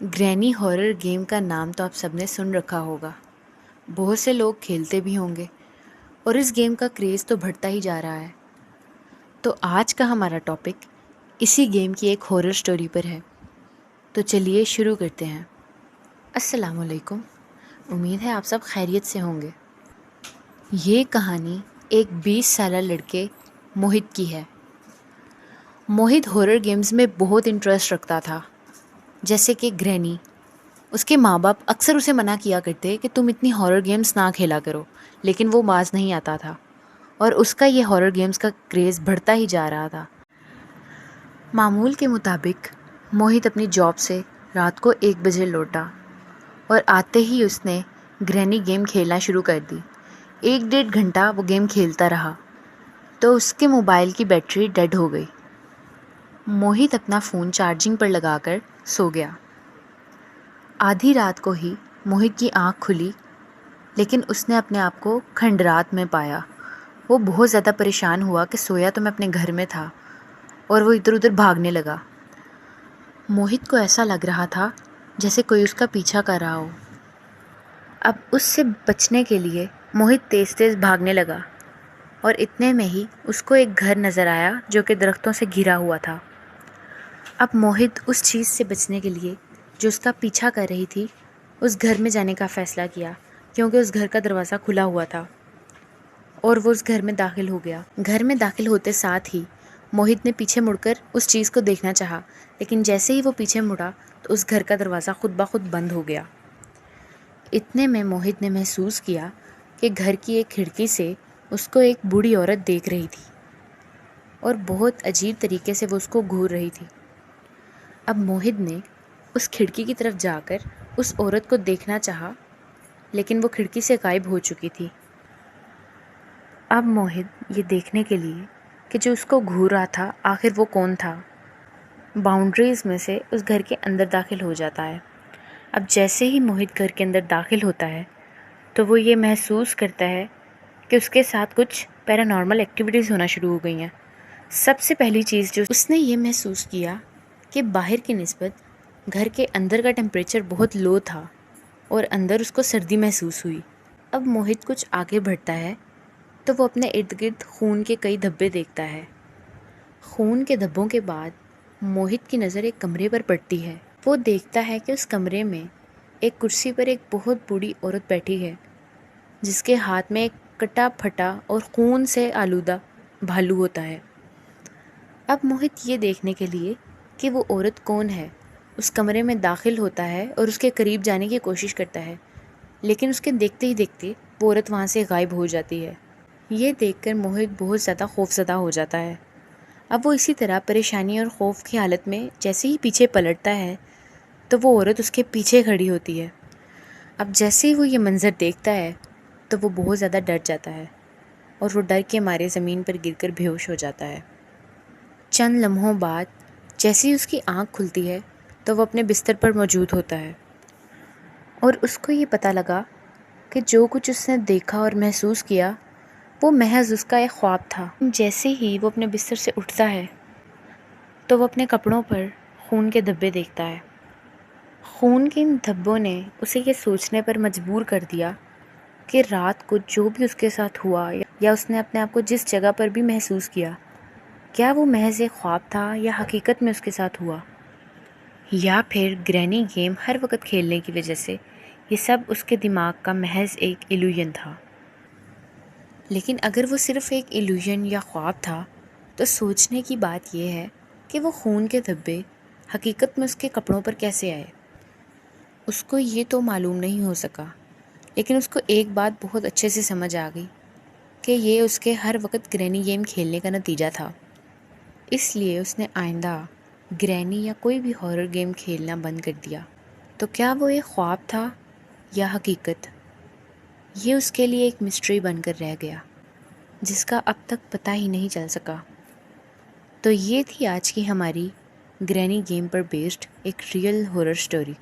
Granny horror game का नाम तो आप सबने सुन रखा होगा। बहुत से लोग खेलते भी होंगे और इस गेम का क्रेज़ तो बढ़ता ही जा रहा है। तो आज का हमारा टॉपिक इसी गेम की एक हॉरर स्टोरी पर है। तो चलिए शुरू करते हैं। अस्सलाम वालेकुम। उम्मीद है आप सब खैरियत से होंगे। ये कहानी एक 20 साला लड़के मोहित की है। मोहित हॉरर गेम्स में बहुत इंटरेस्ट रखता था, जैसे कि ग्रैनी। उसके माँ बाप अक्सर उसे मना किया करते कि तुम इतनी हॉरर गेम्स ना खेला करो, लेकिन वो बाज नहीं आता था और उसका ये हॉरर गेम्स का क्रेज़ बढ़ता ही जा रहा था। मामूल के मुताबिक मोहित अपनी जॉब से रात को 1 बजे लौटा और आते ही उसने ग्रैनी गेम खेलना शुरू कर दी। 1 डेढ़ घंटा वो गेम खेलता रहा तो उसके मोबाइल की बैटरी डेड हो गई। मोहित अपना फ़ोन चार्जिंग पर लगाकर सो गया। आधी रात को ही मोहित की आँख खुली, लेकिन उसने अपने आप को खंडरात में पाया। वो बहुत ज़्यादा परेशान हुआ कि सोया तो मैं अपने घर में था, और वो इधर उधर भागने लगा। मोहित को ऐसा लग रहा था जैसे कोई उसका पीछा कर रहा हो। अब उससे बचने के लिए मोहित तेज़ तेज़ भागने लगा और इतने में ही उसको एक घर नज़र आया जो कि दरख्तों से घिरा हुआ था। अब मोहित उस चीज़ से बचने के लिए जो उसका पीछा कर रही थी, उस घर में जाने का फ़ैसला किया, क्योंकि उस घर का दरवाज़ा खुला हुआ था और वो उस घर में दाखिल हो गया। घर में दाखिल होते साथ ही मोहित ने पीछे मुड़कर उस चीज़ को देखना चाहा, लेकिन जैसे ही वो पीछे मुड़ा तो उस घर का दरवाज़ा खुद ब खुद बंद हो गया। इतने में मोहित ने महसूस किया कि घर की एक खिड़की से उसको एक बूढ़ी औरत देख रही थी और बहुत अजीब तरीके से वो उसको घूर रही थी। अब मोहित ने उस खिड़की की तरफ जाकर उस औरत को देखना चाहा, लेकिन वो खिड़की से गायब हो चुकी थी। अब मोहित ये देखने के लिए कि जो उसको घूर रहा था आखिर वो कौन था, बाउंड्रीज़ में से उस घर के अंदर दाखिल हो जाता है। अब जैसे ही मोहित घर के अंदर दाखिल होता है तो वो ये महसूस करता है कि उसके साथ कुछ पैरानॉर्मल एक्टिविटीज़ होना शुरू हो गई हैं। सबसे पहली चीज़ जो उसने ये महसूस किया कि बाहर की निस्बत घर के अंदर का टेम्परेचर बहुत लो था और अंदर उसको सर्दी महसूस हुई। अब मोहित कुछ आगे बढ़ता है तो वो अपने इर्द गिर्द खून के कई धब्बे देखता है। खून के धब्बों के बाद मोहित की नज़र एक कमरे पर पड़ती है। वो देखता है कि उस कमरे में एक कुर्सी पर एक बहुत बूढ़ी औरत बैठी है, जिसके हाथ में एक कटा फटा और खून से आलूदा भालू होता है। अब मोहित ये देखने के लिए कि वो औरत कौन है, उस कमरे में दाखिल होता है और उसके करीब जाने की कोशिश करता है, लेकिन उसके देखते ही देखते वो औरत वहाँ से गायब हो जाती है। ये देखकर मोहित बहुत ज़्यादा खौफज़दा हो जाता है। अब वो इसी तरह परेशानी और खौफ की हालत में जैसे ही पीछे पलटता है तो वो औरत उसके पीछे खड़ी होती है। अब जैसे ही वो ये मंज़र देखता है तो वो बहुत ज़्यादा डर जाता है और वो डर के मारे ज़मीन पर गिरकर बेहोश हो जाता है। चंद लम्हों बाद जैसे ही उसकी आँख खुलती है तो वो अपने बिस्तर पर मौजूद होता है और उसको ये पता लगा कि जो कुछ उसने देखा और महसूस किया वो महज उसका एक ख्वाब था। जैसे ही वो अपने बिस्तर से उठता है तो वो अपने कपड़ों पर खून के धब्बे देखता है। खून के इन धब्बों ने उसे ये सोचने पर मजबूर कर दिया कि रात को जो भी उसके साथ हुआ या उसने अपने आप को जिस जगह पर भी महसूस किया, क्या वो महज एक ख्वाब था या हकीकत में उसके साथ हुआ, या फिर ग्रैनी गेम हर वक्त खेलने की वजह से ये सब उसके दिमाग का महज एक इल्यूजन था। लेकिन अगर वो सिर्फ़ एक इल्यूजन या ख्वाब था तो सोचने की बात यह है कि वो खून के धब्बे हकीकत में उसके कपड़ों पर कैसे आए। उसको ये तो मालूम नहीं हो सका, लेकिन उसको एक बात बहुत अच्छे से समझ आ गई कि ये उसके हर वक्त ग्रैनी गेम खेलने का नतीजा था। इसलिए उसने आइंदा ग्रैनी या कोई भी हॉरर गेम खेलना बंद कर दिया। तो क्या वो एक ख्वाब था या हकीकत, ये उसके लिए एक मिस्ट्री बनकर रह गया, जिसका अब तक पता ही नहीं चल सका। तो ये थी आज की हमारी ग्रैनी गेम पर बेस्ड एक रियल हॉरर स्टोरी।